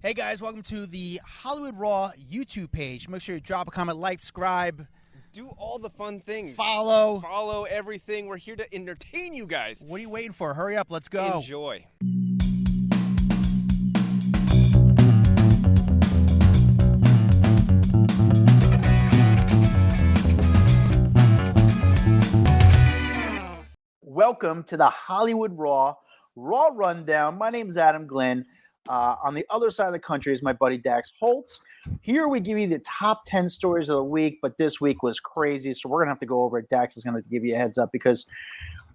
Hey guys, welcome to the Hollywood Raw YouTube page. Make sure you drop a comment, like, subscribe. Do all the fun things. Follow everything. We're here to entertain you guys. What are you waiting for? Hurry up, let's go. Enjoy. Welcome to the Hollywood Raw Rundown. My name is Adam Glyn. On the other side of the country is my buddy Dax Holt. Here we give you the top 10 stories of the week, but this week was crazy, so we're going to have to go over it. Dax is going to give you a heads up because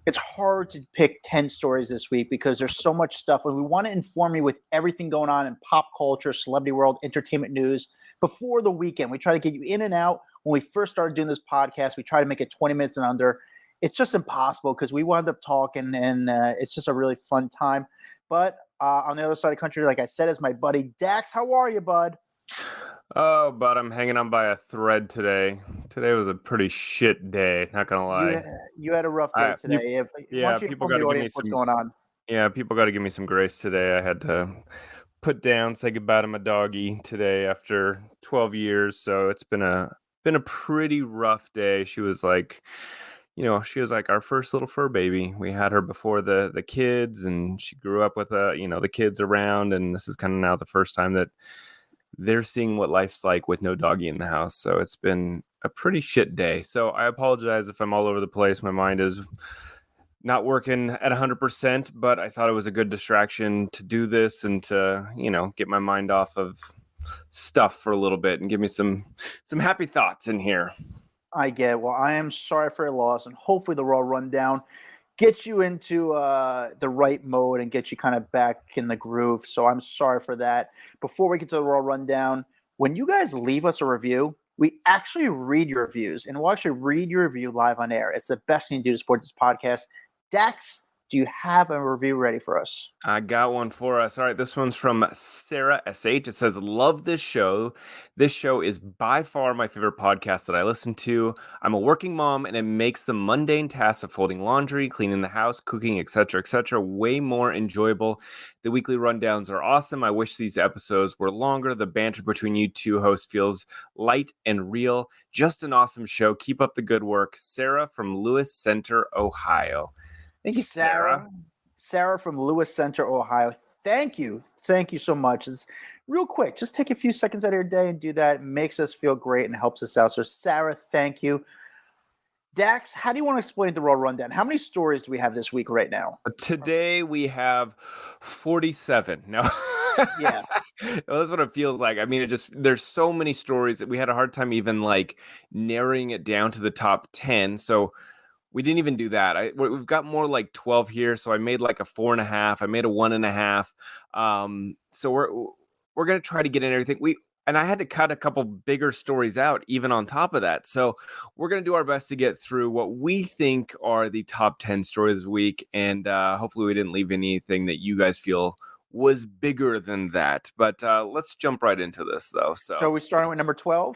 it's hard to pick 10 stories this week because there's so much stuff, and we want to inform you with everything going on in pop culture, celebrity world, entertainment news before the weekend. We try to get you in and out. When we first started doing this podcast, we try to make it 20 minutes and under. It's just impossible because we wound up talking, and it's just a really fun time. But on the other side of the country, like I said, is my buddy Dax. How are you, bud? Oh, bud, I'm hanging on by a thread today. Today was a pretty shit day, not gonna lie. You had a rough day today. Yeah, people got to give me what's going on. Yeah, people got to give me some grace today. I had to put down, say goodbye to my doggy today after 12 years. So it's been a pretty rough day. She was like our first little fur baby. We had her before the kids, and she grew up with the kids around, and this is kind of now the first time that they're seeing what life's like with no doggy in the house. So it's been a pretty shit day. So I apologize if I'm all over the place. My mind is not working at 100%, but I thought it was a good distraction to do this and to, get my mind off of stuff for a little bit and give me some happy thoughts in here. I get it. Well, I am sorry for your loss, and hopefully the Raw Rundown gets you into the right mode and get you kind of back in the groove. So I'm sorry for that. Before we get to the Raw Rundown, when you guys leave us a review, we actually read your reviews, and we'll actually read your review live on air. It's the best thing to do to support this podcast. Dax, do you have a review ready for us? I got one for us. All right, this one's from Sarah SH. It says, love this show. This show is by far my favorite podcast that I listen to. I'm a working mom, and it makes the mundane tasks of folding laundry, cleaning the house, cooking, etc., way more enjoyable. The weekly rundowns are awesome. I wish these episodes were longer. The banter between you two hosts feels light and real. Just an awesome show. Keep up the good work. Sarah from Lewis Center, Ohio. Thank you, Sarah. Sarah from Lewis Center, Ohio. Thank you. Thank you so much. It's real quick. Just take a few seconds out of your day and do that. It makes us feel great and helps us out. So, Sarah, thank you. Dax, how do you want to explain the Raw Rundown? How many stories do we have this week right now? Today we have 47. No. Yeah. Well, that's what it feels like. I mean, there's so many stories that we had a hard time even narrowing it down to the top 10. So we didn't even do that. We've got more like 12 here. So I made like a 4.5. I made a 1.5. So we're going to try to get in everything. And I had to cut a couple bigger stories out even on top of that. So we're going to do our best to get through what we think are the top 10 stories of the week. And hopefully we didn't leave anything that you guys feel was bigger than that. But let's jump right into this, though. So we're starting with number 12?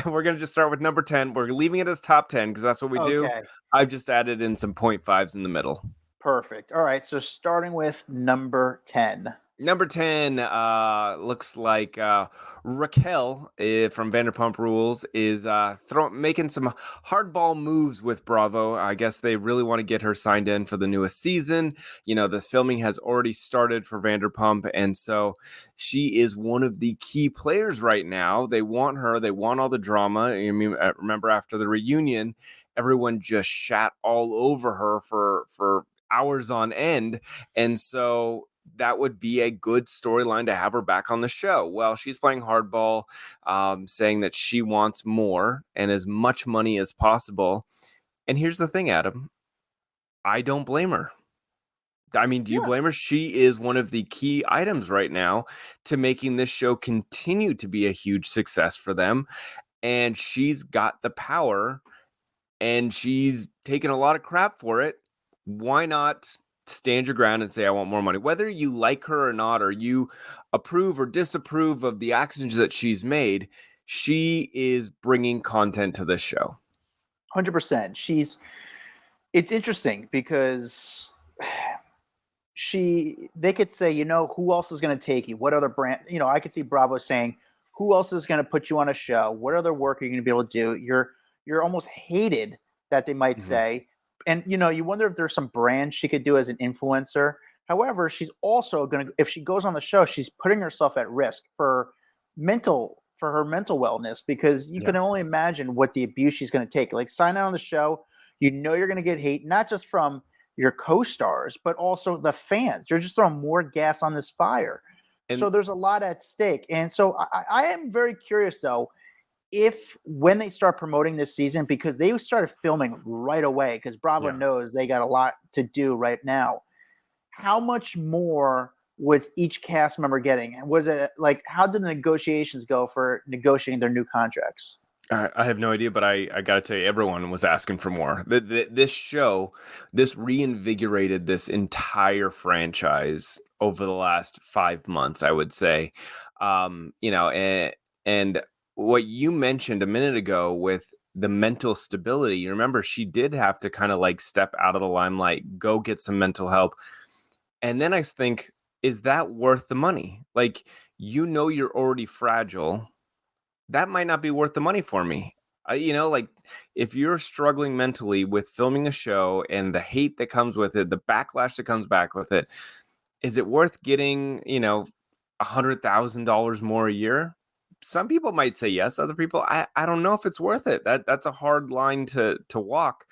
We're going to just start with number 10. We're leaving it as top 10 because that's what we do. I've just added in some 0.5s in the middle. Perfect. All right. So starting with number 10. Number 10 looks like Raquel from Vanderpump Rules is making some hardball moves with Bravo. I guess they really want to get her signed in for the newest season. This filming has already started for Vanderpump, and so she is one of the key players right now. They want her. They want all the drama. I mean, remember after the reunion, everyone just shat all over her for hours on end, and so that would be a good storyline to have her back on the show. Well, she's playing hardball, saying that she wants more and as much money as possible. And here's the thing, Adam. I don't blame her. I mean, do you blame her? She is one of the key items right now to making this show continue to be a huge success for them. And she's got the power, and she's taken a lot of crap for it. Why not stand your ground and say, I want more money? Whether you like her or not, or you approve or disapprove of the actions that she's made, she is bringing content to this show. 100%. It's interesting because they could say, who else is going to take you? What other brand? I could see Bravo saying, who else is going to put you on a show? What other work are you going to be able to do? You're almost hated, that they might say. And, you wonder if there's some brand she could do as an influencer. However, she's also going to, if she goes on the show, she's putting herself at risk for her mental wellness, because you can only imagine what the abuse she's going to take. Like, sign out on the show, you're going to get hate, not just from your co-stars, but also the fans. You're just throwing more gas on this fire. And so there's a lot at stake. And so I am very curious, though, when they start promoting this season, because they started filming right away, because Bravo knows they got a lot to do right now. How much more was each cast member getting? Was it like, how did the negotiations go for negotiating their new contracts? I have no idea, but I got to tell you, everyone was asking for more. This show, this reinvigorated this entire franchise over the last 5 months, I would say. And what you mentioned a minute ago with the mental stability, you remember she did have to kind of like step out of the limelight, go get some mental help. And then I think, is that worth the money? Like, you're already fragile. That might not be worth the money for me. Like, if you're struggling mentally with filming a show and the hate that comes with it, the backlash that comes back with it, is it worth getting, $100,000 more a year? Some people might say yes. Other people, I don't know if it's worth it. That's a hard line to walk,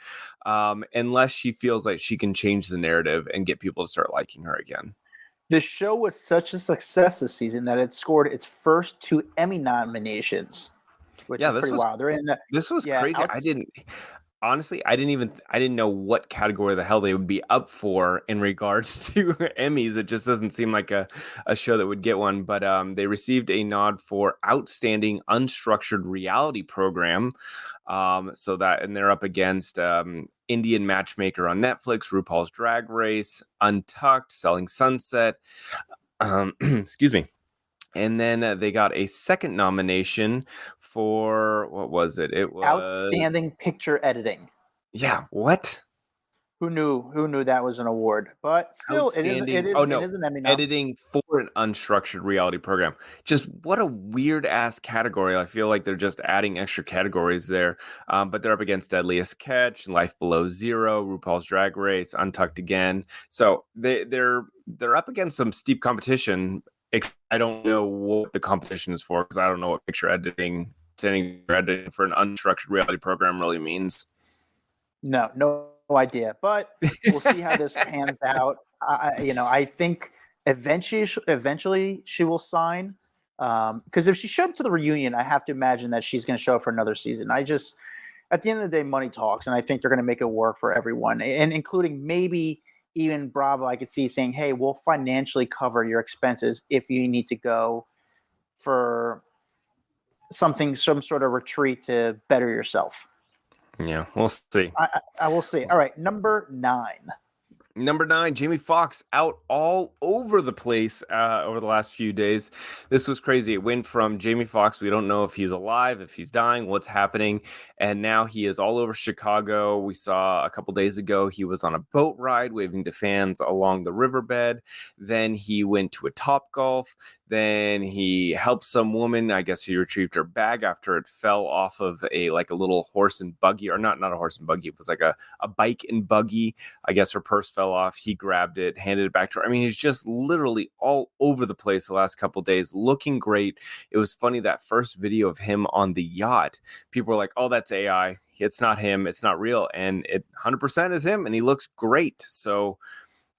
unless she feels like she can change the narrative and get people to start liking her again. The show was such a success this season that it scored its first 2 Emmy nominations, which is pretty wild. They're in this was crazy. I didn't know what category the hell they would be up for in regards to Emmys. It just doesn't seem like a show that would get one. But they received a nod for Outstanding Unstructured Reality Program. And they're up against Indian Matchmaker on Netflix, RuPaul's Drag Race, Untucked, Selling Sunset. Excuse me. And then they got a second nomination for, what was it? It was Outstanding Picture Editing. Yeah, what? Who knew that was an award? But still, it is an Emmy. Editing for an unstructured reality program. Just what a weird ass category. I feel like they're just adding extra categories there. But they're up against Deadliest Catch, Life Below Zero, RuPaul's Drag Race, Untucked again. So they're up against some steep competition. I don't know what the competition is for, because I don't know what picture editing for an unstructured reality program really means. No idea, but we'll see how this pans out. I think eventually she will sign, because if she showed up to the reunion, I have to imagine that she's going to show up for another season. At the end of the day, money talks, and I think they're going to make it work for everyone, and including maybe even Bravo. I could see saying, "Hey, we'll financially cover your expenses if you need to go for some sort of retreat to better yourself." Yeah, we'll see. I will see. All right, number 9. Number 9, Jamie Foxx out all over the place over the last few days. This was crazy. It went from Jamie Foxx, we don't know if he's alive, if he's dying, what's happening. And now he is all over Chicago. We saw a couple days ago he was on a boat ride waving to fans along the riverbed. Then he went to a Topgolf. Then he helped some woman. I guess he retrieved her bag after it fell off of a little horse and buggy, or not a horse and buggy. It was like a bike and buggy. I guess her purse fell off. He grabbed it, handed it back to her. I mean, he's just literally all over the place the last couple of days, looking great. It was funny, that first video of him on the yacht. People were like, "Oh, that's AI. It's not him. It's not real." And it 100% is him, and he looks great. So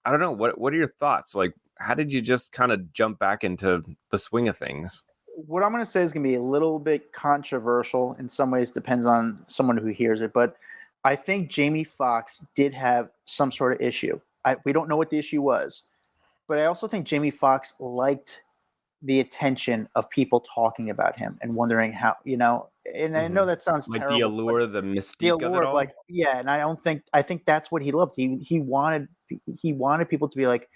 I don't know. What are your thoughts? Like, how did you just kind of jump back into the swing of things? What I'm going to say is going to be a little bit controversial in some ways, depends on someone who hears it. But I think Jamie Foxx did have some sort of issue. We don't know what the issue was. But I also think Jamie Foxx liked the attention of people talking about him and wondering how, and I know that sounds like terrible. The allure, the mystique of it all. And I think that's what he loved. He wanted people to be like,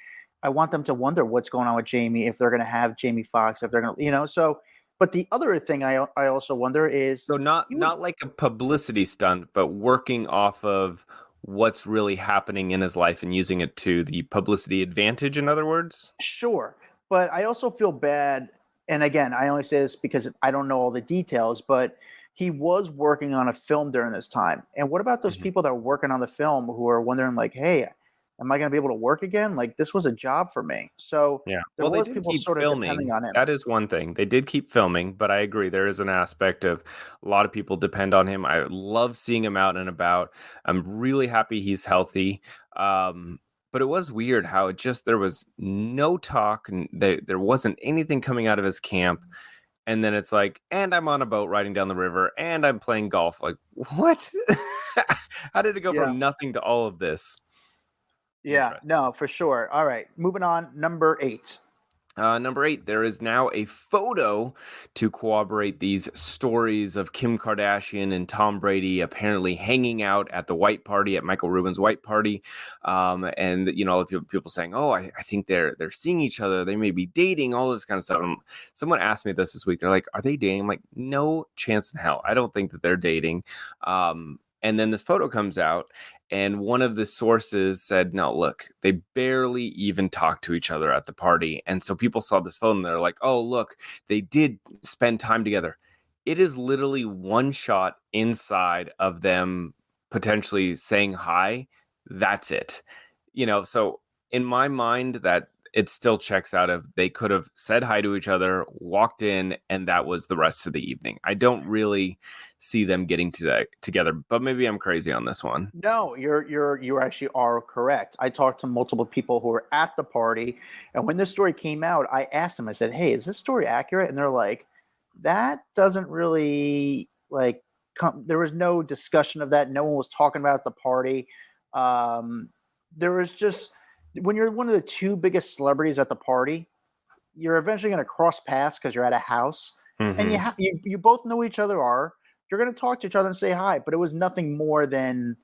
I want them to wonder what's going on with Jamie, if they're going to have Jamie Foxx, if they're going to, so. But the other thing I also wonder is, so not like a publicity stunt, but working off of what's really happening in his life and using it to the publicity advantage, in other words? Sure. But I also feel bad. And again, I only say this because I don't know all the details, but he was working on a film during this time. And what about those Mhm. people that were working on the film who are wondering, like, hey, am I going to be able to work again? Like, this was a job for me. So Yeah. there Well, they was did people keep sort of depending filming. on him. That is one thing. They did keep filming, but I agree. There is an aspect of a lot of people depend on him. I love seeing him out and about. I'm really happy he's healthy. But it was weird how there was no talk and there wasn't anything coming out of his camp. And then it's like, and I'm on a boat riding down the river and I'm playing golf. Like, what? How did it go Yeah. from nothing to all of this? Yeah. Interesting. No, for sure. All right. Moving on. Number 8. Number 8, there is now a photo to corroborate these stories of Kim Kardashian and Tom Brady apparently hanging out at the white party, at Michael Rubin's white party. And, people saying, oh, I think they're seeing each other. They may be dating, all this kind of stuff. Someone asked me this week. They're like, are they dating? I'm like, no chance in hell. I don't think that they're dating. And then this photo comes out. And one of the sources said, no, look, they barely even talked to each other at the party. And so people saw this photo and they're like, oh, look, they did spend time together. It is literally one shot inside of them potentially saying hi. That's it. So in my mind, that it still checks out of they could have said hi to each other, walked in, and that was the rest of the evening. I don't really see them getting together, but maybe I'm crazy on this one. No, you actually are correct. I talked to multiple people who were at the party, and when this story came out, I asked them. I said, "Hey, is this story accurate?" And they're like, "That doesn't really like come." There was no discussion of that. No one was talking about it at the party. There was just when you're one of the two biggest celebrities at the party, you're eventually going to cross paths because you're at a house, and Mm-hmm. you both know each other are. You're going to talk to each other and say hi, but it was nothing more than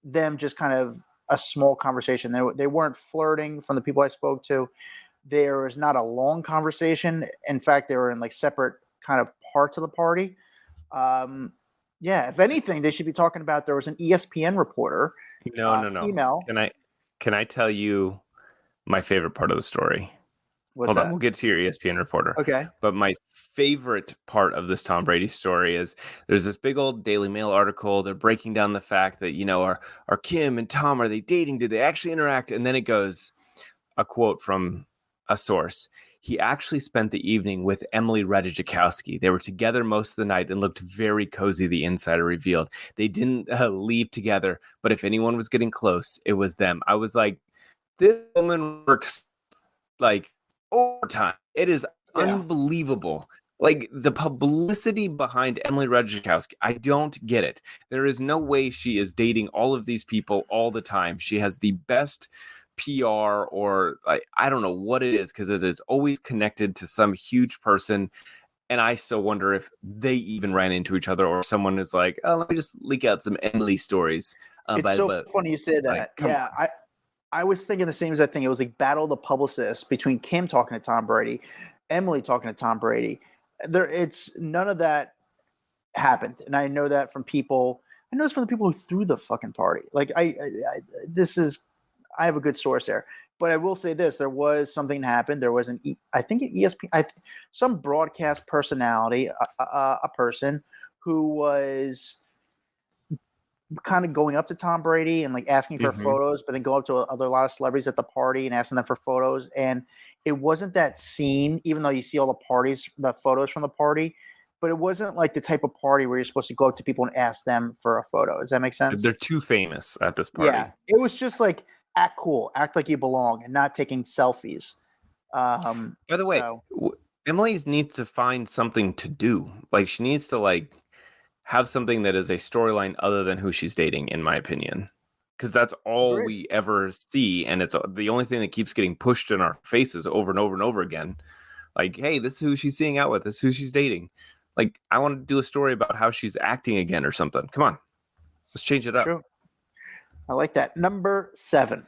them just kind of a small conversation. They weren't flirting from the people I spoke to. There was not a long conversation. In fact, they were in like separate kind of parts of the party. Yeah, if anything, they should be talking about there was an ESPN reporter, No. female. Can I tell you my favorite part of the story? What's Hold on, that? we'll get to your ESPN reporter. Okay. But my favorite part of this Tom Brady story is there's this big old Daily Mail article. They're breaking down the fact that, are Kim and Tom, are they dating? Did they actually interact? And then it goes, a quote from a source. He actually spent the evening with Emily Ratajkowski. They were together most of the night and looked very cozy, the insider revealed. They didn't leave together, but if anyone was getting close, it was them. I was like, this woman works like overtime. It is Yeah. unbelievable. Like the publicity behind Emily Ratajkowski, I don't get it. There is no way she is dating all of these people all the time. She has the best PR, or I don't know what it is, because it is always connected to some huge person. And I still wonder if they even ran into each other, or someone is like, oh, let me just leak out some Emily stories. It's so funny you say Like, that. come Yeah, on. I was thinking the same as I think. It was like battle of the publicists between Kim talking to Tom Brady, Emily talking to Tom Brady. It's none of that happened, and I know that from people. I know it's from the people who threw the fucking party. Like I have a good source there. But I will say this: there was something that happened. There was I think an ESPN, some broadcast personality, a person who was kind of going up to Tom Brady and like asking for Mhm. photos, but then go up to a lot of celebrities at the party and asking them for photos. And it wasn't that scene, even though you see all the photos from the party, but it wasn't like the type of party where you're supposed to go up to people and ask them for a photo. Does that make sense? They're too famous at this Yeah. party. It was just like act cool, act like you belong and not taking selfies. By the way, So Emily needs to find something to do. Like, she needs to have something that is a storyline other than who she's dating, in my opinion. Because that's all agreed. we ever see, and it's the only thing that keeps getting pushed in our faces over and over and over again. Like, hey, this is who she's seeing out with. This is who she's dating. Like, I want to do a story about how she's acting again or something. Come on, let's change it up. True. I like that. Number 7.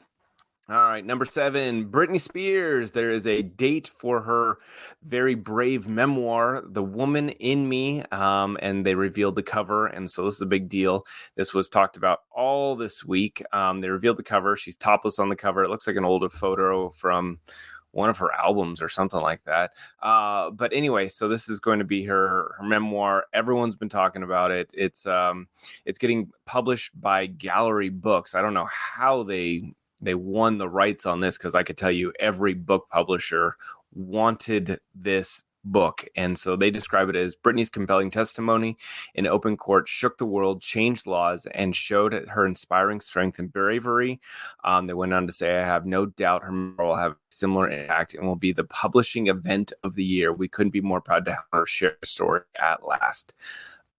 All right, number 7, Britney Spears. There is a date for her very brave memoir, The Woman in Me, and they revealed the cover, and so this is a big deal. This was talked about all this week. They revealed the cover. She's topless on the cover. It looks like an older photo from one of her albums or something like that. But anyway, so this is going to be her memoir. Everyone's been talking about it. It's getting published by Gallery Books. I don't know how they won the rights on this, because I could tell you every book publisher wanted this book. And so they describe it as Britney's compelling testimony in open court shook the world, changed laws, and showed her inspiring strength and bravery. They went on to say, I have no doubt her memoir will have a similar impact and will be the publishing event of the year. We couldn't be more proud to have her share the story at last.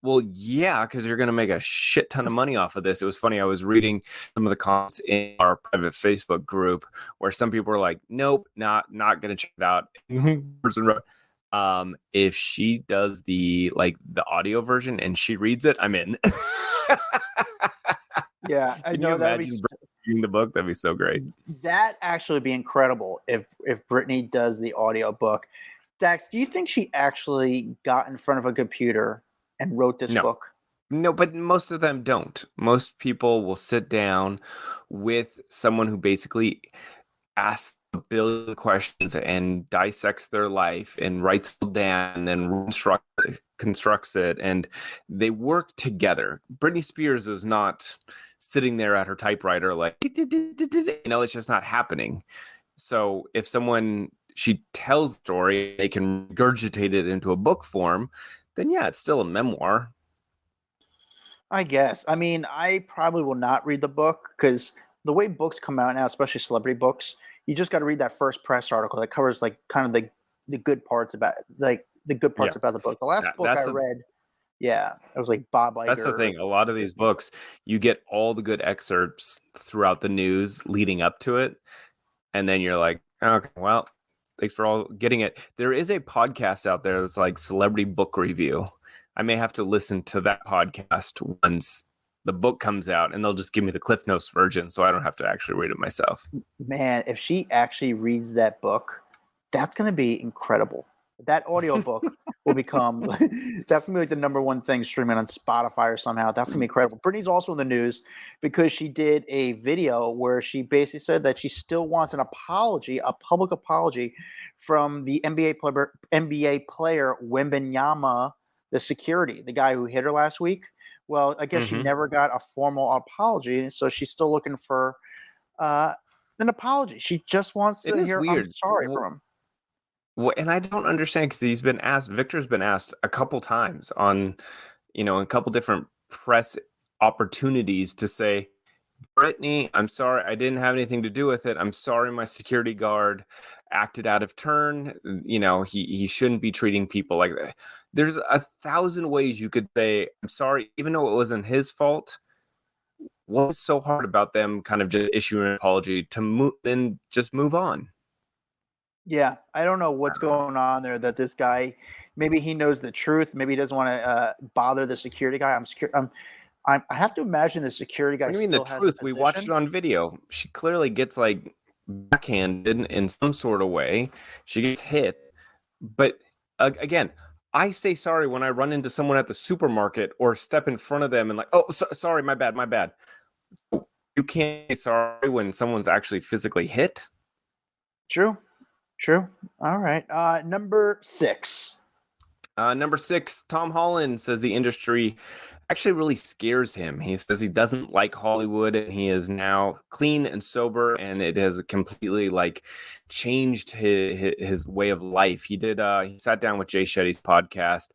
Well, yeah, because you're going to make a shit ton of money off of this. It was funny. I was reading some of the comments in our private Facebook group where some people were like, nope, not going to check it out. Person wrote, if she does the audio version and she reads it, I'm in. Yeah, I know that'd be reading the book. That'd be so great. That actually be incredible if Britney does the audio book. Dax, do you think she actually got in front of a computer and wrote this book? No, but most of them don't. Most people will sit down with someone who basically asks a billion questions and dissects their life and writes it down and then constructs it, and they work together. Britney Spears is not sitting there at her typewriter like, it's just not happening. So if she tells the story, they can regurgitate it into a book form, then yeah, it's still a memoir. I guess. I mean, I probably will not read the book because the way books come out now, especially celebrity books, you just got to read that first press article that covers like kind of the good parts about it, like the good parts about the book. The last book I read, it was like Bob Iger. That's the thing. A lot of these books, you get all the good excerpts throughout the news leading up to it, and then you're like, okay, well, thanks for all getting it. There is a podcast out there that's like Celebrity Book Review. I may have to listen to that podcast once the book comes out, and they'll just give me the Cliff Notes version so I don't have to actually read it myself. Man, if she actually reads that book, that's going to be incredible. That audio book will become, that's going to be like the number one thing streaming on Spotify or somehow. That's going to be incredible. Britney's also in the news because she did a video where she basically said that she still wants an apology, a public apology from the NBA player Wembanyama, the security, the guy who hit her last week. Well, I guess she never got a formal apology, so she's still looking for an apology. She just wants to hear, I'm sorry from him. Well, and I don't understand because Victor's been asked a couple times on, a couple different press opportunities to say, Britney, I'm sorry, I didn't have anything to do with it. I'm sorry my security guard acted out of turn. He shouldn't be treating people like that. There's 1,000 ways you could say, I'm sorry, even though it wasn't his fault. What's so hard about them kind of just issuing an apology to then just move on? Yeah, I don't know what's going on there. That this guy, maybe he knows the truth. Maybe he doesn't want to bother the security guy. I have to imagine the security guy. What do you mean the truth? We watched it on video. She clearly gets like backhanded in some sort of way. She gets hit, but again, I say sorry when I run into someone at the supermarket or step in front of them and like, oh, sorry, my bad. You can't say sorry when someone's actually physically hit. True. All right. Number 6. Number 6, Tom Holland says the industry actually really scares him. He says he doesn't like Hollywood, and he is now clean and sober, and it has completely changed his way of life. He sat down with Jay Shetty's podcast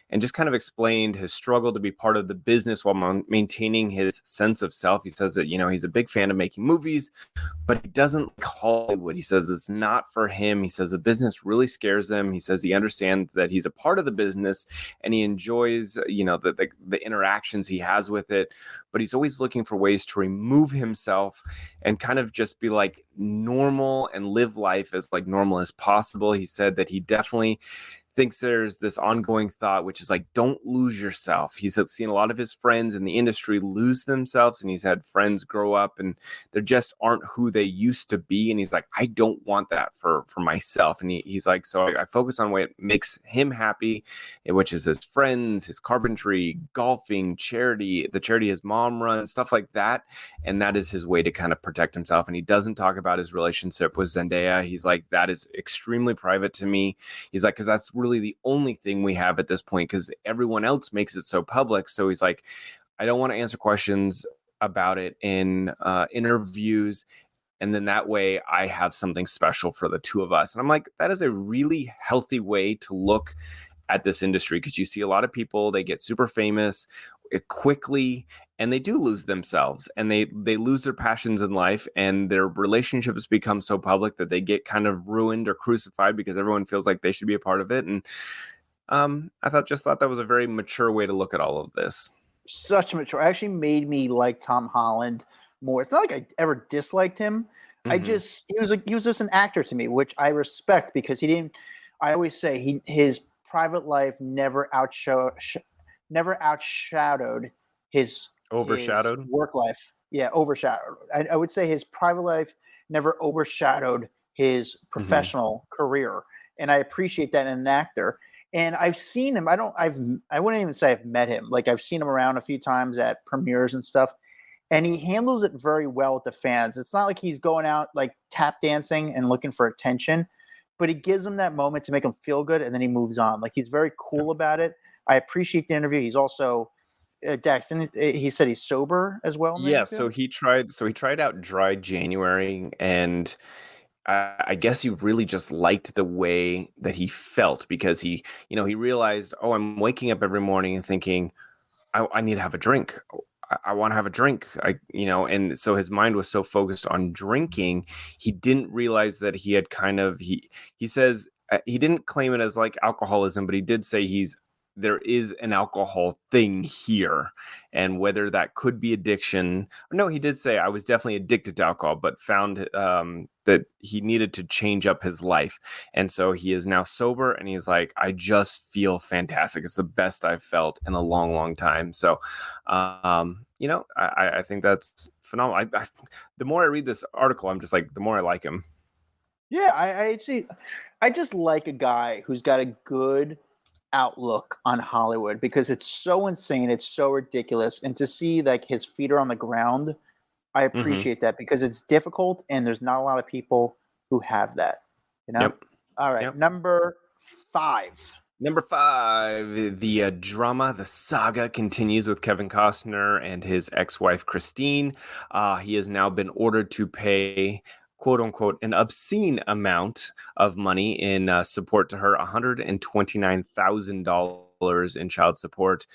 and just kind of explained his struggle to be part of the business while maintaining his sense of self. He says that, he's a big fan of making movies, but he doesn't like Hollywood. He says it's not for him. He says the business really scares him. He says he understands that he's a part of the business and he enjoys, the interactions he has with it, but he's always looking for ways to remove himself and kind of just be normal and live life as normal as possible. He said that he definitely thinks there's this ongoing thought, which is like, don't lose yourself. He's seen a lot of his friends in the industry lose themselves, and he's had friends grow up and they just aren't who they used to be. And he's like, I don't want that for myself. And he's like, so I focus on what makes him happy, which is his friends, his carpentry, golfing, charity, the charity his mom runs, stuff like that. And that is his way to kind of protect himself. And he doesn't talk about his relationship with Zendaya. He's like, that is extremely private to me. He's like, because that's really the only thing we have at this point, because everyone else makes it so public. So he's like, I don't want to answer questions about it in interviews. And then that way I have something special for the two of us. And I'm like, that is a really healthy way to look at this industry, because you see a lot of people, they get super famous quickly and they do lose themselves, and they lose their passions in life, and their relationships become so public that they get kind of ruined or crucified because everyone feels like they should be a part of it. And I thought that was a very mature way to look at all of this. Such mature. Actually made me like Tom Holland more. It's not like I ever disliked him. Mm-hmm. He was just an actor to me, which I respect, because he didn't. I always say his private life never outshadowed his Overshadowed? his work life. Yeah, overshadowed. I would say his private life never overshadowed his professional career, and I appreciate that in an actor. And I've seen him. I wouldn't even say I've met him. Like, I've seen him around a few times at premieres and stuff, and he handles it very well with the fans. It's not like he's going out like tap dancing and looking for attention, but he gives them that moment to make them feel good, and then he moves on. Like, he's very cool about it. I appreciate the interview. He's also Dax, he said he's sober as well. Yeah, so he tried out dry January, and I guess he really just liked the way that he felt, because he realized, oh, I'm waking up every morning and thinking, I need to have a drink. I want to have a drink. And so his mind was so focused on drinking, he didn't realize that he had he says he didn't claim it as like alcoholism, but he did say there is an alcohol thing here, and whether that could be addiction. No, he did say, I was definitely addicted to alcohol, but found that he needed to change up his life. And so he is now sober, and he's like, I just feel fantastic. It's the best I've felt in a long, long time. So, I think that's phenomenal. The more I read this article, I'm just like, the more I like him. Yeah, I just like a guy who's got a good outlook on Hollywood, because it's so insane, it's so ridiculous, and to see like his feet are on the ground, I appreciate that, because it's difficult and there's not a lot of people who have that. Yep. All right. Yep. Number 5, the drama, the saga continues with Kevin Costner and his ex-wife Christine. He has now been ordered to pay, quote unquote, an obscene amount of money in support to her, $129,000 in child support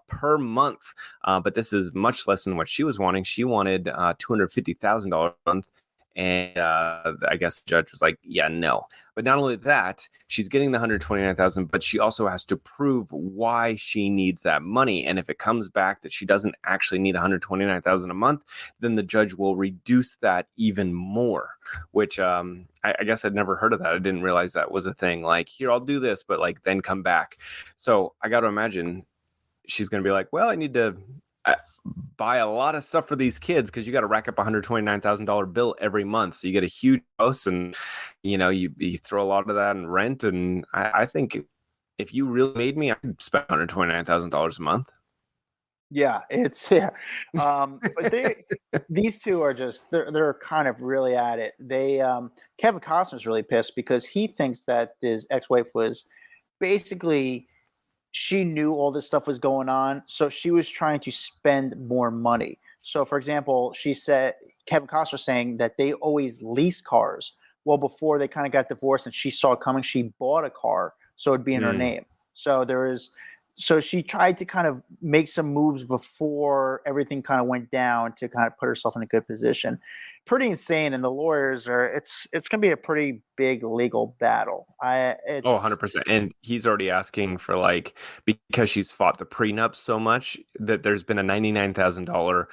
per month. But this is much less than what she was wanting. She wanted $250,000 a month. And I guess the judge was like, yeah, no. But not only that, she's getting the $129,000, but she also has to prove why she needs that money. And if it comes back that she doesn't actually need $129,000 a month, then the judge will reduce that even more, which I guess I'd never heard of that. I didn't realize that was a thing. Like, here, I'll do this, but like then come back. So I got to imagine she's going to be like, well, I need to buy a lot of stuff for these kids, because you got to rack up a $129,000 bill every month. So you get a huge house, and you throw a lot of that in rent. And I think if you really made me, I could spend $129,000 a month. Yeah, but these two are just they're kind of really at it. Kevin Costner's really pissed because he thinks that his ex-wife was basically, she knew all this stuff was going on, so she was trying to spend more money. So, for example, she said, Kevin Costner saying that they always lease cars. Well, before they kind of got divorced and she saw it coming, she bought a car so it'd be in her name. So so she tried to kind of make some moves before everything kind of went down to kind of put herself in a good position. Pretty insane, and the lawyers it's going to be a pretty big legal battle. 100%. And he's already asking for, because she's fought the prenup so much, that there's been a $99,000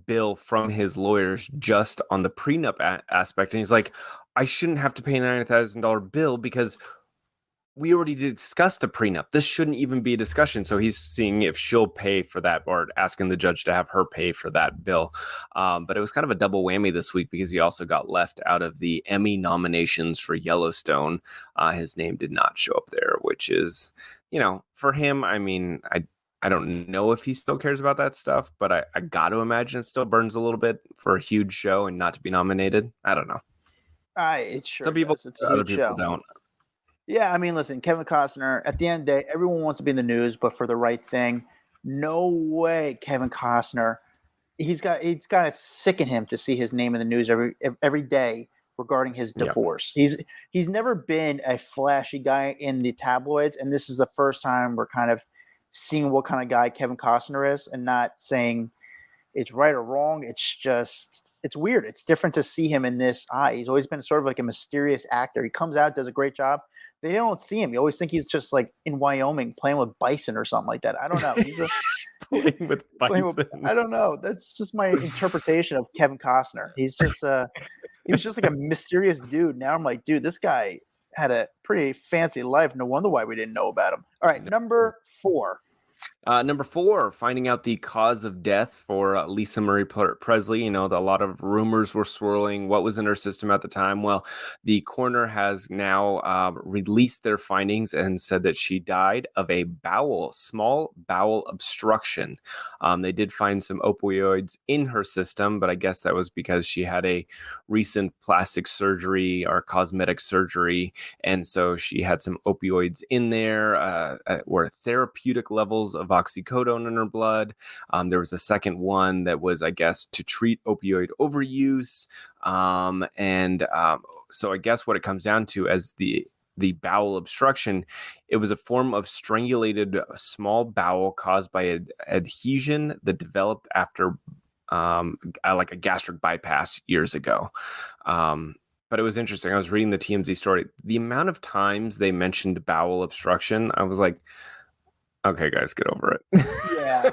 bill from his lawyers just on the prenup aspect. And he's like, I shouldn't have to pay a $99,000 bill, because we already discussed a prenup. This shouldn't even be a discussion. So he's seeing if she'll pay for that, or asking the judge to have her pay for that bill. But it was kind of a double whammy this week because he also got left out of the Emmy nominations for Yellowstone. His name did not show up there, which is, for him, I mean, I don't know if he still cares about that stuff, but I got to imagine it still burns a little bit for a huge show and not to be nominated. I don't know. It sure Some people, does. It's a other huge people show. don't. Yeah, I mean, listen, Kevin Costner, at the end of the day, everyone wants to be in the news, but for the right thing. No way, Kevin Costner. It's got to sicken him to see his name in the news every day regarding his divorce. Yep. He's never been a flashy guy in the tabloids, and this is the first time we're kind of seeing what kind of guy Kevin Costner is, and not saying it's right or wrong. It's just, it's weird. It's different to see him in this eye. He's always been sort of like a mysterious actor. He comes out, does a great job. They don't see him. You always think he's just like in Wyoming playing with bison or something like that. I don't know. He's playing with bison. I don't know. That's just my interpretation of Kevin Costner. He was just like a mysterious dude. Now I'm like, dude, this guy had a pretty fancy life. No wonder why we didn't know about him. All right, number 4. Number 4, finding out the cause of death for Lisa Marie Presley. A lot of rumors were swirling. What was in her system at the time? Well, the coroner has now released their findings and said that she died of a small bowel obstruction. They did find some opioids in her system, but I guess that was because she had a recent plastic surgery or cosmetic surgery. And so she had some opioids in there, were therapeutic levels of oxycodone in her blood. There was a second one that was, I guess, to treat opioid overuse. So I guess what it comes down to as the bowel obstruction, it was a form of strangulated small bowel caused by an adhesion that developed after like a gastric bypass years ago. But it was interesting. I was reading the TMZ story. The amount of times they mentioned bowel obstruction, I was like, okay, guys, get over it. Yeah.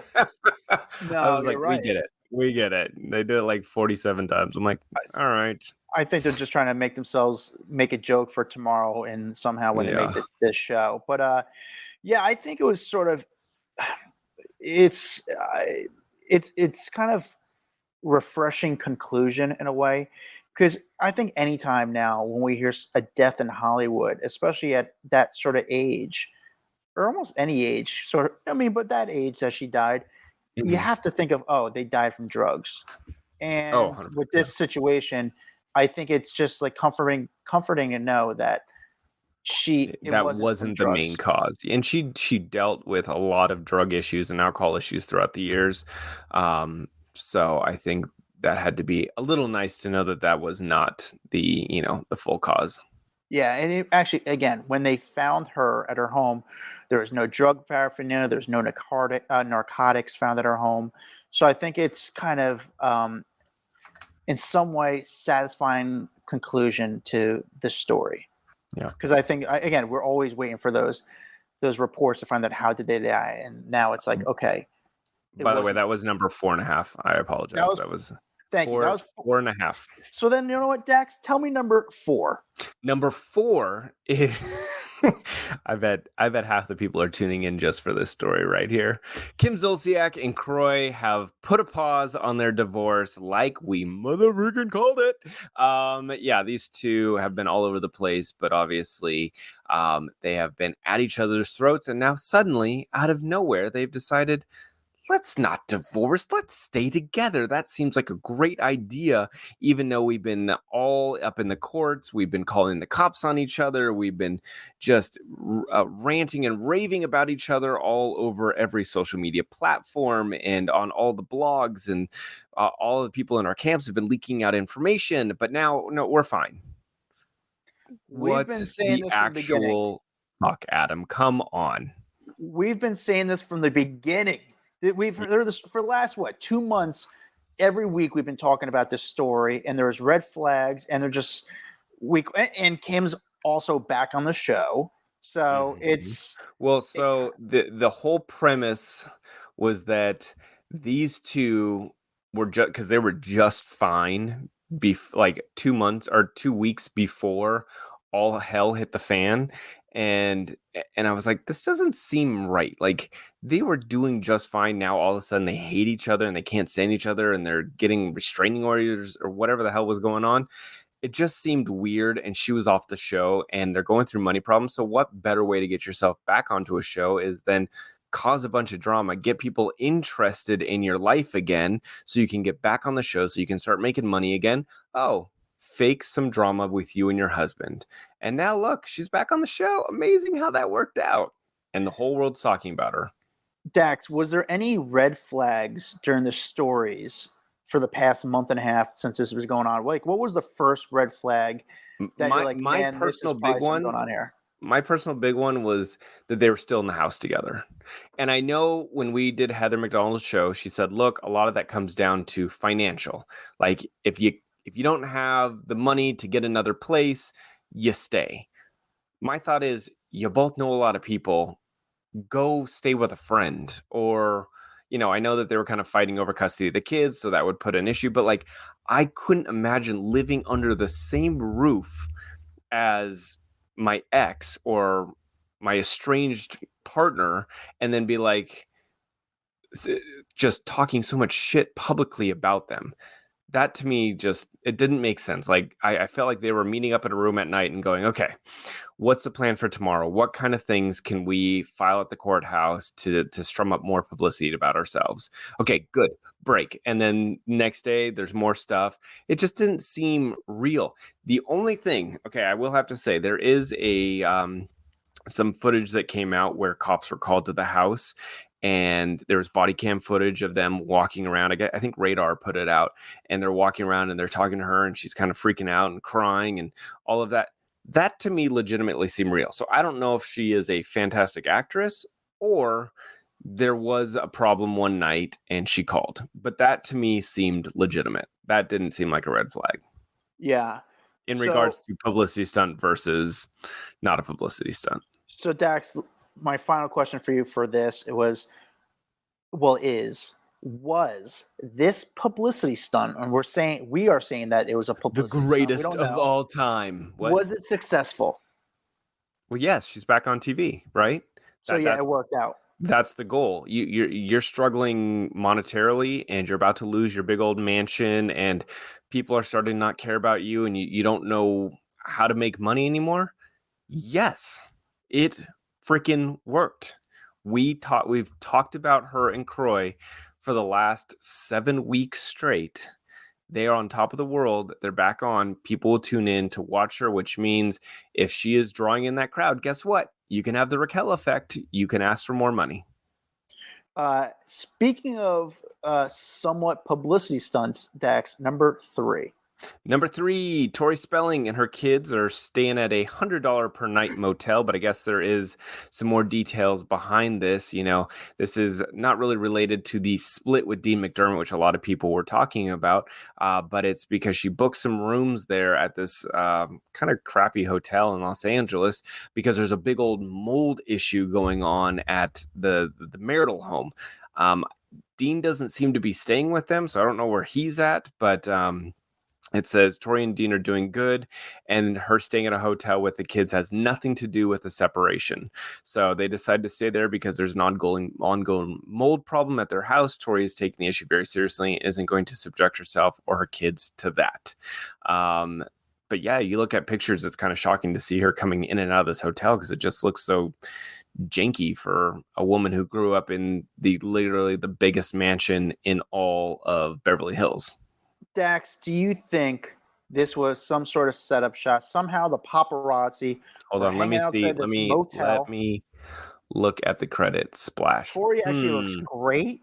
No, I was like, right. We get it. They did it like 47 times. I'm like, all right. I think they're just trying to make a joke for tomorrow and somehow when they make this show. But I think it was sort of, it's kind of refreshing conclusion in a way. Because I think anytime now when we hear a death in Hollywood, especially at that sort of age, or almost any age, but that age that she died, you have to think of, they died from drugs. And with this situation, I think it's just like comforting to know that that wasn't the main cause. And she dealt with a lot of drug issues and alcohol issues throughout the years. So I think that had to be a little nice to know that was not the full cause. Yeah, and it actually, again, when they found her at her home, there was no drug paraphernalia, there's no narcotics found at her home. So I think it's kind of, in some way, satisfying conclusion to the story. Yeah. Because I think, again, we're always waiting for those reports to find out how did they die, and now it's like, okay. By the way, that was number 4.5. I apologize. Thank you. That was 4.5. So then, you know what, Dax? Tell me number 4. Number 4 is I bet half the people are tuning in just for this story right here. Kim Zolciak and Kroy have put a pause on their divorce, like we motherfucking called it. These two have been all over the place, but obviously they have been at each other's throats, and now suddenly, out of nowhere, they've decided, let's not divorce. Let's stay together. That seems like a great idea, even though we've been all up in the courts. We've been calling the cops on each other. We've been just ranting and raving about each other all over every social media platform and on all the blogs. And all the people in our camps have been leaking out information. But now, no, we're fine. We've been saying this from the beginning. Fuck, Adam, come on. We've been saying this from the beginning. We've heard this for the last 2 months. Every week we've been talking about this story, and there's red flags, and they're just and Kim's also back on the show, so it's the whole premise was that these two were just because they were just fine, like 2 months or 2 weeks before all hell hit the fan. and I was like, this doesn't seem right. Like, they were doing just fine. Now all of a sudden they hate each other and they can't stand each other and they're getting restraining orders or whatever the hell was going on. It just seemed weird, and she was off the show, and they're going through money problems. So what better way to get yourself back onto a show is then cause a bunch of drama, get people interested in your life again, so you can get back on the show, so you can start making money again. Oh, fake some drama with you and your husband. And now look, she's back on the show. Amazing how that worked out. And the whole world's talking about her. Dax, was there any red flags during the stories for the past month and a half since this was going on? Like, what was the first red flag that you're like, my man, personal this is probably big something one going on here? My personal big one was that they were still in the house together. And I know when we did Heather McDonald's show, she said, look, a lot of that comes down to financial. Like, if you don't have the money to get another place, you stay. My thought is, you both know a lot of people. Go stay with a friend. Or, I know that they were kind of fighting over custody of the kids, so that would put an issue. But like, I couldn't imagine living under the same roof as my ex or my estranged partner and then be like just talking so much shit publicly about them. That to me it didn't make sense. Like, I felt like they were meeting up in a room at night and going, okay, what's the plan for tomorrow? What kind of things can we file at the courthouse to strum up more publicity about ourselves? Okay, good. Break. And then next day there's more stuff. It just didn't seem real. The only thing, okay, I will have to say, there is some footage that came out where cops were called to the house, and there was body cam footage of them walking around. I think Radar put it out, and they're walking around and they're talking to her, and she's kind of freaking out and crying and all of that. That to me legitimately seemed real. So I don't know if she is a fantastic actress or there was a problem one night and she called, but that to me seemed legitimate. That didn't seem like a red flag. Yeah. In regards to publicity stunt versus not a publicity stunt. So Dax, my final question for you for this, was this publicity stunt, and we are saying that it was a publicity the greatest stunt. We don't of know. all time. What? Was it successful? Well, yes, she's back on TV, right? So it worked out. That's the goal. You're struggling monetarily, and you're about to lose your big old mansion, and people are starting to not care about you, and you don't know how to make money anymore. Yes, it freaking worked. We've talked about her and Kroy for the last 7 weeks straight. They are on top of the world. They're back on. People will tune in to watch her, which means if she is drawing in that crowd, guess what? You can have the Raquel effect. You can ask for more money. Speaking of somewhat publicity stunts, Dax, number 3. Number 3, Tori Spelling and her kids are staying at a $100 per night motel, but I guess there is some more details behind this. This is not really related to the split with Dean McDermott, which a lot of people were talking about, but it's because she booked some rooms there at this kind of crappy hotel in Los Angeles because there's a big old mold issue going on at the marital home. Dean doesn't seem to be staying with them, so I don't know where he's at, but it says Tori and Dean are doing good, and her staying at a hotel with the kids has nothing to do with the separation. So they decided to stay there because there's an ongoing mold problem at their house. Tori is taking the issue very seriously and isn't going to subject herself or her kids to that. But yeah, you look at pictures, it's kind of shocking to see her coming in and out of this hotel because it just looks so janky for a woman who grew up in literally the biggest mansion in all of Beverly Hills. Dax, do you think this was some sort of setup shot? Somehow the paparazzi. Hold on, let me see. Let me look at the credit splash. Tori actually looks great.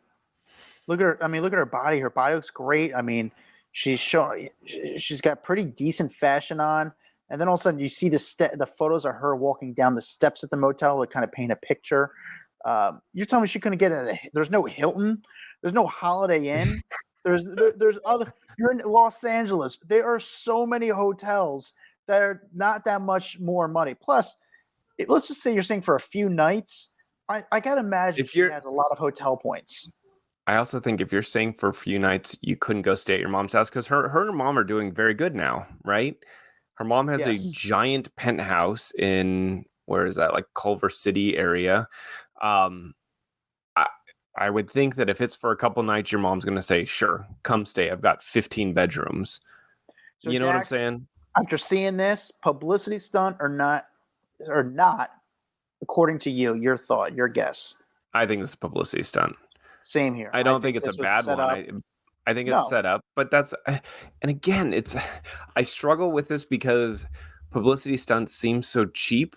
Look at her. I mean, look at her body. Her body looks great. I mean, she's got pretty decent fashion on. And then all of a sudden, you see the photos of her walking down the steps at the motel that kind of paint a picture. You're telling me she couldn't get in? There's no Hilton. There's no Holiday Inn. There's other. You're in Los Angeles. There are so many hotels that are not that much more money. Plus, let's just say you're staying for a few nights. I gotta imagine she has a lot of hotel points. I also think if you're staying for a few nights, you couldn't go stay at your mom's house because her and her mom are doing very good now, right? Her mom has a giant penthouse in where is that, like Culver City area. Um, I would think that if it's for a couple nights, your mom's going to say, sure, come stay. I've got 15 bedrooms. So You know what I'm Dax, saying? after seeing this, publicity stunt or not, according to you, your thought, your guess. I think it's a publicity stunt. Same here. I don't think it's a this was bad set one. up. I think it's No, set up, but and again, I struggle with this because publicity stunts seem so cheap,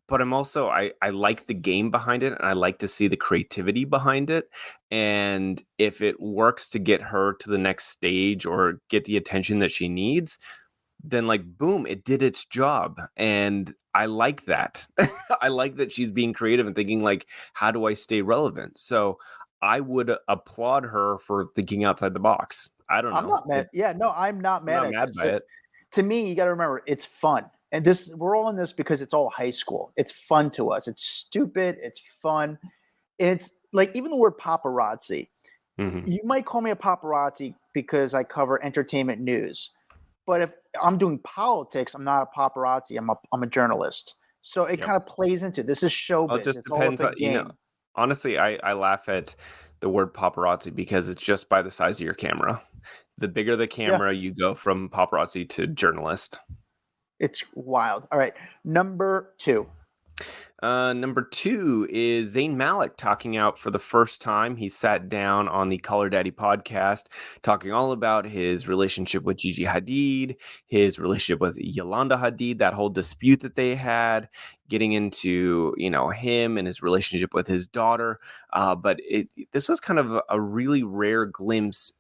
but I like the game behind it, and I like to see the creativity behind it. And if it works to get her to the next stage or get the attention that she needs, then like boom, it did its job. And I like that. I like that she's being creative and thinking like, how do I stay relevant? So I would applaud her for thinking outside the box. I don't I'm know. not mad. Yeah, no, I'm not I'm mad not at mad this. by it. To me, you got to remember, it's fun. And we're all in this because it's all high school. It's fun to us. It's stupid. It's fun. And it's like even the word paparazzi. Mhm. You might call me a paparazzi because I cover entertainment news. But if I'm doing politics, I'm not a paparazzi. I'm a journalist. So it Yep. kind of plays into this is Well, showbiz. it just It's all up depends a on, game. honestly, I laugh at the word paparazzi because it's just by the size of your camera. The bigger the camera, you go from paparazzi to journalist. It's wild. All right. Number 2. Number 2 is Zayn Malik talking out for the first time. He sat down on the Call Her Daddy podcast, talking all about his relationship with Gigi Hadid, his relationship with Yolanda Hadid, that whole dispute that they had, getting into, him and his relationship with his daughter. But this was kind of a really rare glimpse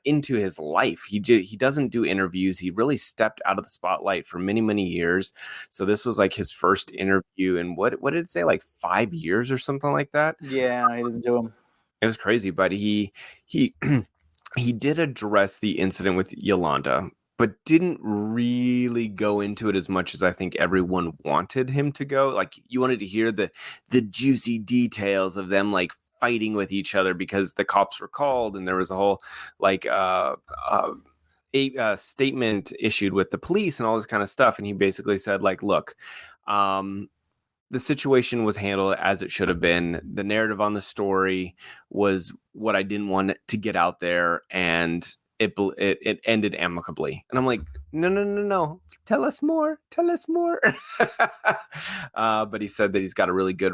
into his life. He doesn't do interviews. He really stepped out of the spotlight for many, many years. So this was like his first interview in what did it say, like 5 years or something like that? Yeah, he doesn't do them. It was crazy, but he he did address the incident with Yolanda, but didn't really go into it as much as I think everyone wanted him to go. Like you wanted to hear the juicy details of them like fighting with each other because the cops were called and there was a whole like statement issued with the police and all this kind of stuff. And he basically said like, look, the situation was handled as it should have been. The narrative on the story was what I didn't want to get out there, and it ended amicably. And I'm like, no, tell us more. But he said that he's got a really good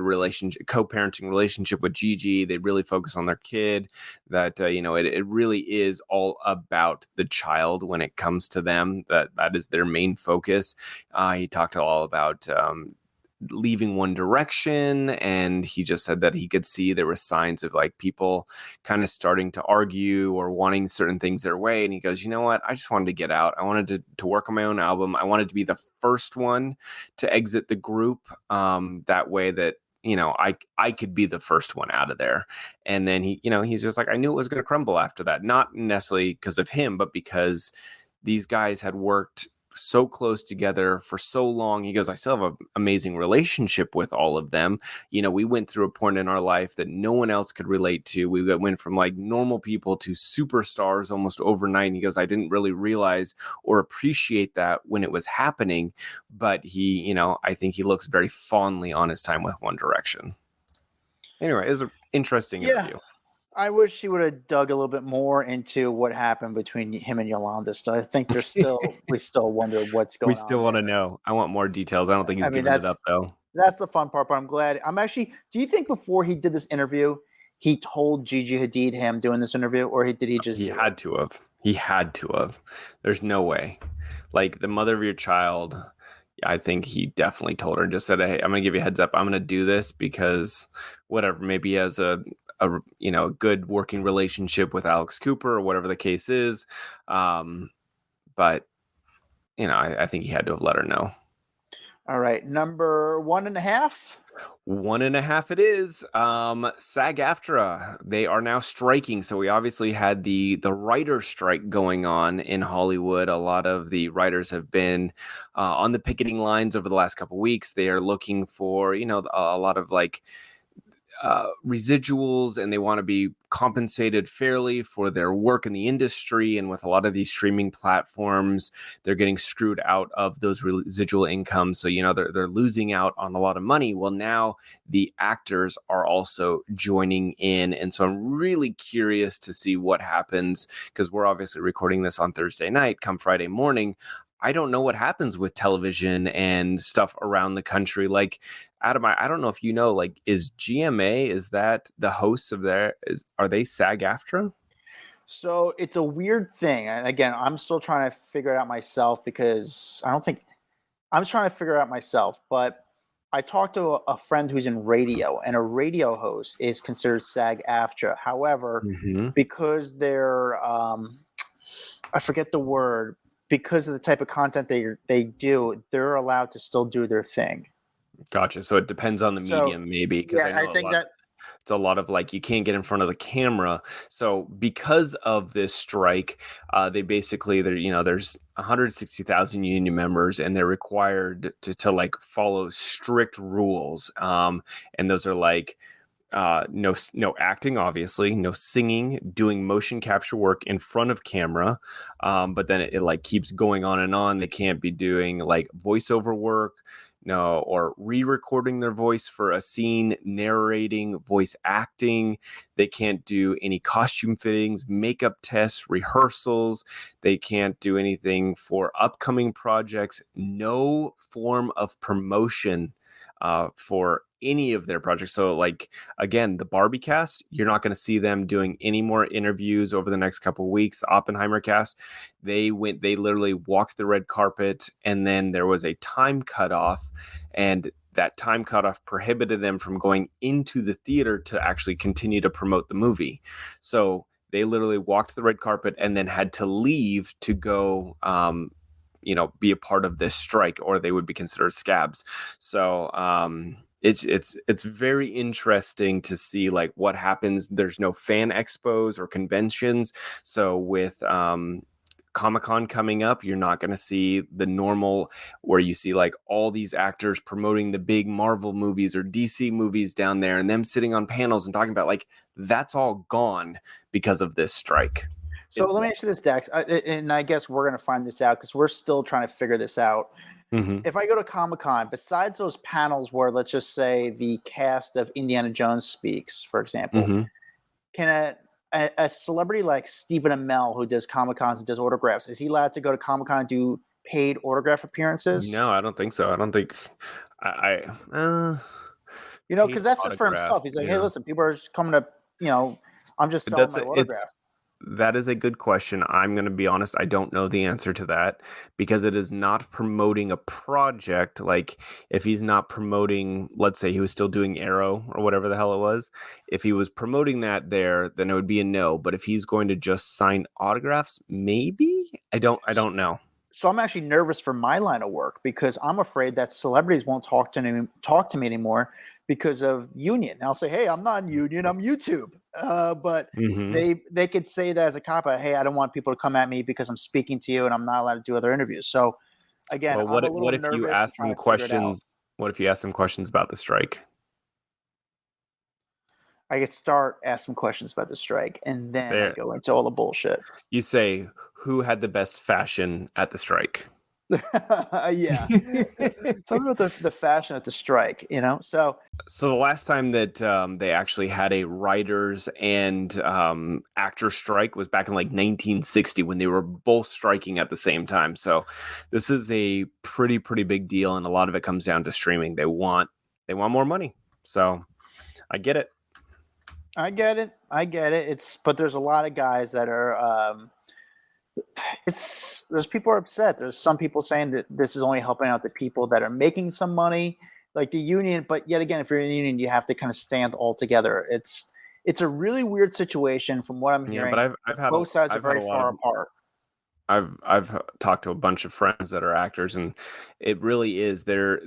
co-parenting relationship with Gigi. They really focus on their kid. That it really is all about the child when it comes to them. That is their main focus. He talked all about leaving One Direction, and he just said that he could see there were signs of like people kind of starting to argue or wanting certain things their way, and he goes, you know what, I just wanted to get out. I wanted to work on my own album. I wanted to be the first one to exit the group, that way that I could be the first one out of there. And then he's just like, I knew it was going to crumble after that, not necessarily because of him, but because these guys had worked so close together for so long. He goes, I still have an amazing relationship with all of them. We went through a point in our life that no one else could relate to. We went from like normal people to superstars almost overnight. And he goes, I didn't really realize or appreciate that when it was happening. But he, I think he looks very fondly on his time with One Direction. Anyway, it was an interesting interview. I wish he would have dug a little bit more into what happened between him and Yolanda. So I think we still wonder what's going on. We still want to know. I want more details. I don't think he's giving it up though. That's the fun part, but I'm glad. Do you think before he did this interview, he told Gigi Hadid him doing this interview, or did he just? He had to have. He had to have. There's no way. Like the mother of your child, I think he definitely told her and just said, hey, I'm going to give you a heads up. I'm going to do this because whatever, maybe he has a good working relationship with Alex Cooper or whatever the case is. But I think he had to have let her know. All right. Number 1.5. 1.5 it is. SAG-AFTRA, they are now striking. So we obviously had the writer strike going on in Hollywood. A lot of the writers have been on the picketing lines over the last couple of weeks. They are looking for, a lot of like residuals, and they want to be compensated fairly for their work in the industry. And with a lot of these streaming platforms, they're getting screwed out of those residual incomes. So, they're losing out on a lot of money. Well, now the actors are also joining in. And so I'm really curious to see what happens, because we're obviously recording this on Thursday night. Come Friday morning, I don't know what happens with television and stuff around the country. Like, Adam, I don't know if you know, like, is GMA, is that the hosts of are they SAG-AFTRA? So it's a weird thing. And again, I'm still trying to figure it out myself, because I'm trying to figure it out myself. But I talked to a friend who's in radio, and a radio host is considered SAG-AFTRA. However, because they're, I forget the word, because of the type of content they do, they're allowed to still do their thing. Gotcha. So it depends on the medium, maybe. Because I think that it's a lot of, like, you can't get in front of the camera. So because of this strike, they basically, there's 160,000 union members, and they're required to like follow strict rules. And those are like, no acting, obviously, no singing, doing motion capture work in front of camera. But then it like keeps going on and on. They can't be doing like voiceover work, or re-recording their voice for a scene, narrating, voice acting. They can't do any costume fittings, makeup tests, rehearsals. They can't do anything for upcoming projects. No form of promotion for any of their projects. So, like, again, the Barbie cast, you're not going to see them doing any more interviews over the next couple of weeks. The Oppenheimer cast, they literally walked the red carpet, and then there was a time cutoff, and that time cutoff prohibited them from going into the theater to actually continue to promote the movie. So they literally walked the red carpet and then had to leave to go be a part of this strike, or they would be considered scabs. So it's very interesting to see like what happens. There's no fan expos or conventions. So with Comic-Con coming up, you're not going to see the normal where you see like all these actors promoting the big Marvel movies or DC movies down there, and them sitting on panels and talking about, like, that's all gone because of this strike. So let me ask you this, Dax, and I guess we're going to find this out because we're still trying to figure this out. If I go to Comic-Con, besides those panels where, let's just say, the cast of Indiana Jones speaks, for example, can a celebrity like Stephen Amell, who does Comic-Cons and does autographs, is he allowed to go to Comic-Con and do paid autograph appearances? No, I don't think so. I don't think because that's just for himself. He's like, hey, listen, people are just coming to, I'm just selling my autograph. That is a good question. I'm going to be honest, I don't know the answer to that, because it is not promoting a project. Like, if he's not promoting, let's say he was still doing Arrow or whatever the hell it was, if he was promoting that there, then it would be a no. But if he's going to just sign autographs, maybe? I don't know. So I'm actually nervous for my line of work, because I'm afraid that celebrities won't talk to me anymore because of union. I'll say, hey, I'm not in union, I'm YouTube. But they could say that as a cop out, hey, I don't want people to come at me because I'm speaking to you and I'm not allowed to do other interviews. So again, well, what if you ask them questions? What if you ask them questions about the strike? I could start asking questions about the strike, and then I go into all the bullshit. You say, who had the best fashion at the strike? Yeah. Something about the fashion at the strike, So the last time that they actually had a writers and actor strike was back in like 1960, when they were both striking at the same time. So this is a pretty big deal, and a lot of it comes down to streaming. They want more money. So I get it. But there's a lot of guys that are there's people are upset. There's some people saying that this is only helping out the people that are making some money, like the union. But yet again, if you're in the union, you have to kind of stand all together. It's a really weird situation from what I'm hearing. Yeah, but I've had both sides are very far apart. I've talked to a bunch of friends that are actors, and it really is they're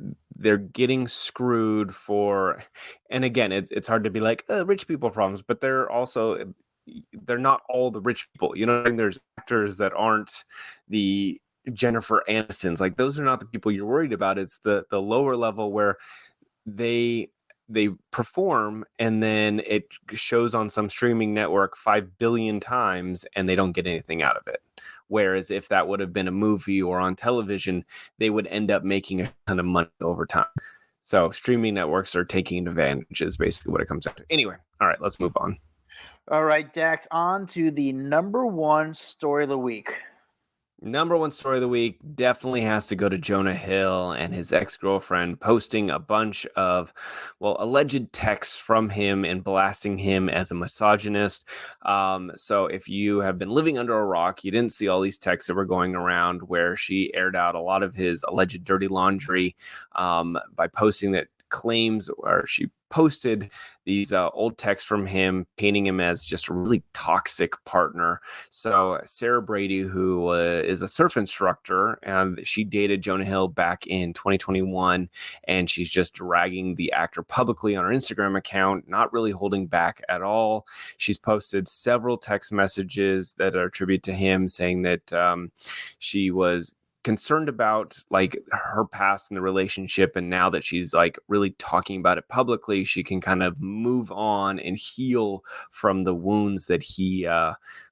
getting screwed for. And again, it's hard to be like rich people problems, but they're not all the rich people. There's actors that aren't the Jennifer Anistons. Like, those are not the people you're worried about. It's the lower level where they they perform and then it shows on some streaming network 5 billion times and they don't get anything out of it. Whereas if that would have been a movie or on television, they would end up making a ton of money over time. So streaming networks are taking advantage is basically what it comes down to. Anyway, all right, let's move on. All right, Dax, on to the number one story of the week. Number one story of the week definitely has to go to Jonah Hill and his ex-girlfriend posting a bunch of, alleged texts from him and blasting him as a misogynist. So if you have been living under a rock, you didn't see all these texts that were going around where she aired out a lot of his alleged dirty laundry by posting that claims, or she posted these old texts from him painting him as just a really toxic partner. So Sarah Brady, who is a surf instructor, and she dated Jonah Hill back in 2021, and she's just dragging the actor publicly on her Instagram account, not really holding back at all. She's posted several text messages that are attributed to him, saying that she was concerned about like her past in the relationship, and now that she's like really talking about it publicly, she can kind of move on and heal from the wounds that he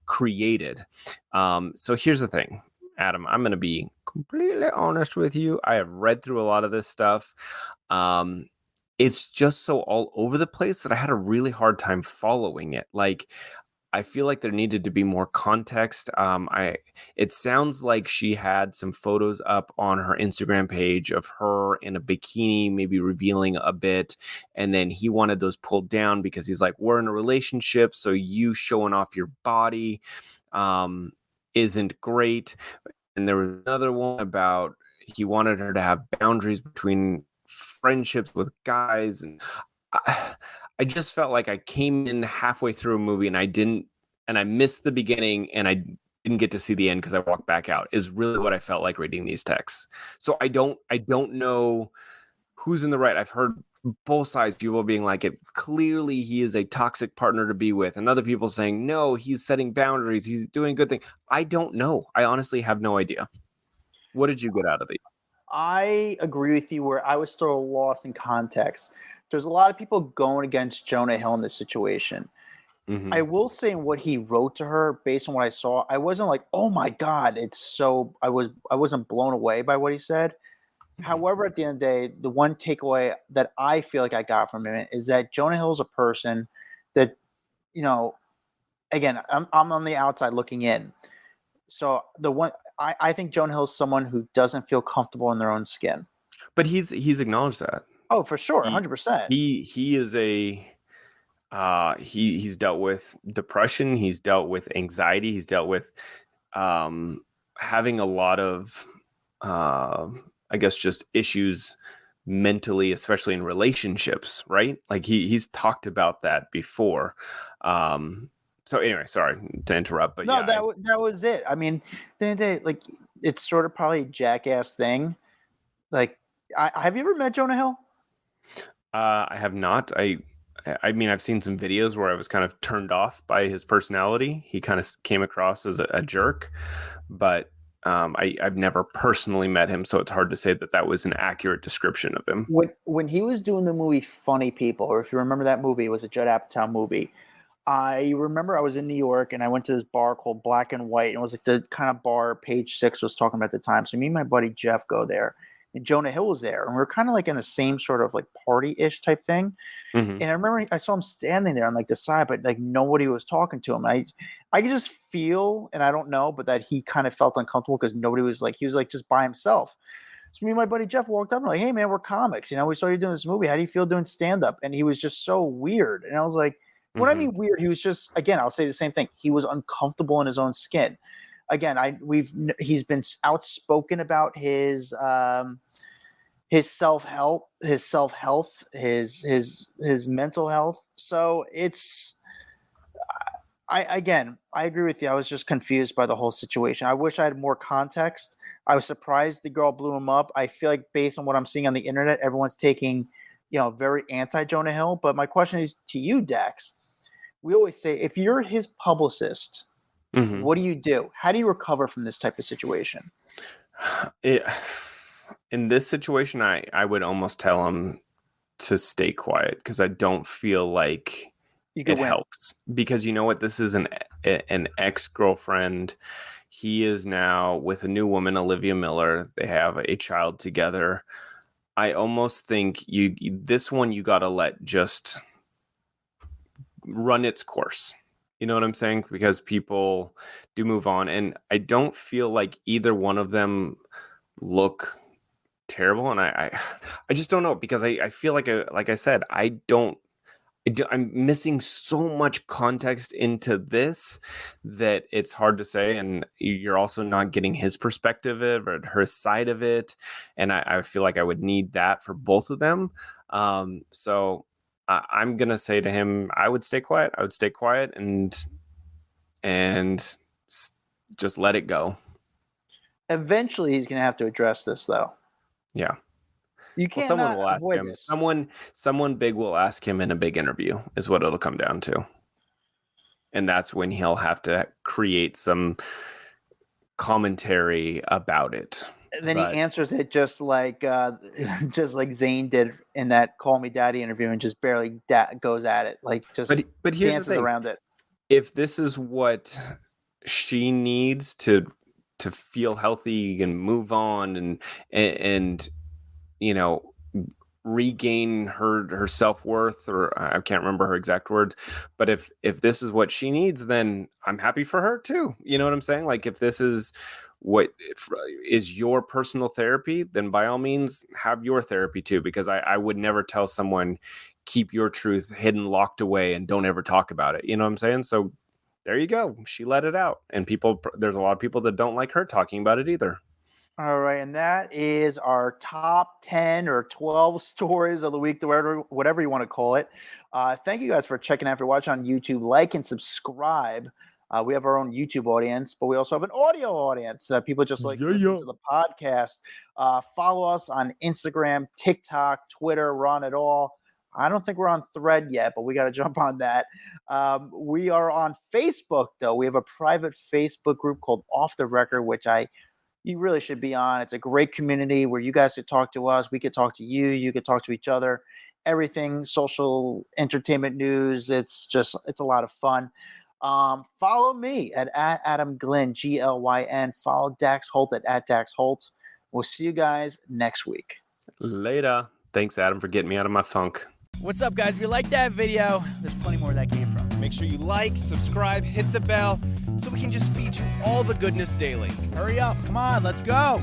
created. So here's the thing, Adam, I'm going to be completely honest with you. I have read through a lot of this stuff. It's just so all over the place that I had a really hard time following it. Like, I feel like there needed to be more context. It sounds like she had some photos up on her Instagram page of her in a bikini, maybe revealing a bit. And then he wanted those pulled down because he's like, we're in a relationship, so you showing off your body isn't great. And there was another one about he wanted her to have boundaries between friendships with guys. And I just felt like I came in halfway through a movie and I missed the beginning and I didn't get to see the end because I walked back out, is really what I felt like reading these texts. So I don't know who's in the right. I've heard both sides, people being like, it clearly he is a toxic partner to be with, and other people saying, no, he's setting boundaries, he's doing good things. I don't know. I honestly have no idea. What did you get out of it? I agree with you where I was still lost in context. There's a lot of people going against Jonah Hill in this situation. Mm-hmm. I will say what he wrote to her, based on what I saw, I wasn't like, oh my God, I wasn't blown away by what he said. Mm-hmm. However, at the end of the day, the one takeaway that I feel like I got from him is that Jonah Hill is a person that, again, I'm on the outside looking in. So I think Jonah Hill is someone who doesn't feel comfortable in their own skin. But he's acknowledged that. Oh, for sure, 100%. He is he's dealt with depression. He's dealt with anxiety. He's dealt with having a lot of I guess just issues mentally, especially in relationships, right? Like he's talked about that before. So anyway, sorry to interrupt, but no, yeah, that was it. I mean, like it's sort of probably a jackass thing. Like, have you ever met Jonah Hill? I have not. I mean, I've seen some videos where I was kind of turned off by his personality. He kind of came across as a jerk, but I've never personally met him, so it's hard to say that was an accurate description of him. When he was doing the movie Funny People, or if you remember that movie, it was a Judd Apatow movie. I remember I was in New York and I went to this bar called Black and White. And it was like the kind of bar Page Six was talking about at the time. So me and my buddy Jeff go there. And Jonah Hill was there, and we were kind of like in the same sort of like party-ish type thing. Mm-hmm. And I remember I saw him standing there on like the side, but like nobody was talking to him. I could just feel, and I don't know, but that he kind of felt uncomfortable because nobody was like, he was like just by himself. So me and my buddy Jeff walked up and like, hey man, we're comics. We saw you doing this movie. How do you feel doing stand-up? And he was just so weird. And I was like, what I mean weird, he was just, again, I'll say the same thing. He was uncomfortable in his own skin. Again, he's been outspoken about his self-help, his mental health. So it's, I agree with you. I was just confused by the whole situation. I wish I had more context. I was surprised the girl blew him up. I feel like based on what I'm seeing on the internet, everyone's taking, very anti-Jonah Hill. But my question is to you, Dax. We always say, if you're his publicist, mm-hmm. What do you do? How do you recover from this type of situation? In this situation, I would almost tell him to stay quiet because I don't feel like it helps. Because you know what? This is an ex-girlfriend. He is now with a new woman, Olivia Miller. They have a child together. I almost think this one you got to let just run its course. You know what I'm saying? Because people do move on. And I don't feel like either one of them look terrible. And I just don't know, because I feel like I said, I'm missing so much context into this that it's hard to say. And you're also not getting his perspective or her side of it. And I feel like I would need that for both of them. So I'm going to say to him, I would stay quiet. And just let it go. Eventually, he's going to have to address this, though. Yeah. You can't someone will ask avoid him. this. Someone big will ask him in a big interview is what it'll come down to. And that's when he'll have to create some commentary about it. And then he answers it just like Zayn did in that "Call Me Daddy" interview, and just barely goes at it, like just but here's dances the thing. around it. If this is what she needs to feel healthy and move on and you know, regain her self-worth, or I can't remember her exact words, but if this is what she needs, then I'm happy for her too. You know what I'm saying? Like, if this is what is your personal therapy, then by all means have your therapy too, because I would never tell someone keep your truth hidden, locked away, and don't ever talk about it. You know what I'm saying? So there you go. She let it out, and there's a lot of people that don't like her talking about it either. All right, and that is our top 10 or 12 stories of the week, whatever you want to call it. Thank you guys for checking out. If you're watching on YouTube, like and subscribe. We have our own YouTube audience, but we also have an audio audience. People just like listen to the podcast. Follow us on Instagram, TikTok, Twitter. We're on it all. I don't think we're on Thread yet, but we got to jump on that. We are on Facebook, though. We have a private Facebook group called Off the Record, which you really should be on. It's a great community where you guys could talk to us. We could talk to you. You could talk to each other. Everything, social, entertainment, news. It's a lot of fun. Follow me at Adam Glyn, Glyn. Follow Dax Holt at Dax Holt. We'll see you guys next week. Later. Thanks, Adam, for getting me out of my funk. What's up, guys? If you like that video, there's plenty more where that came from. Make sure you like, subscribe, hit the bell, so we can just feed you all the goodness daily. Hurry up. Come on, let's go.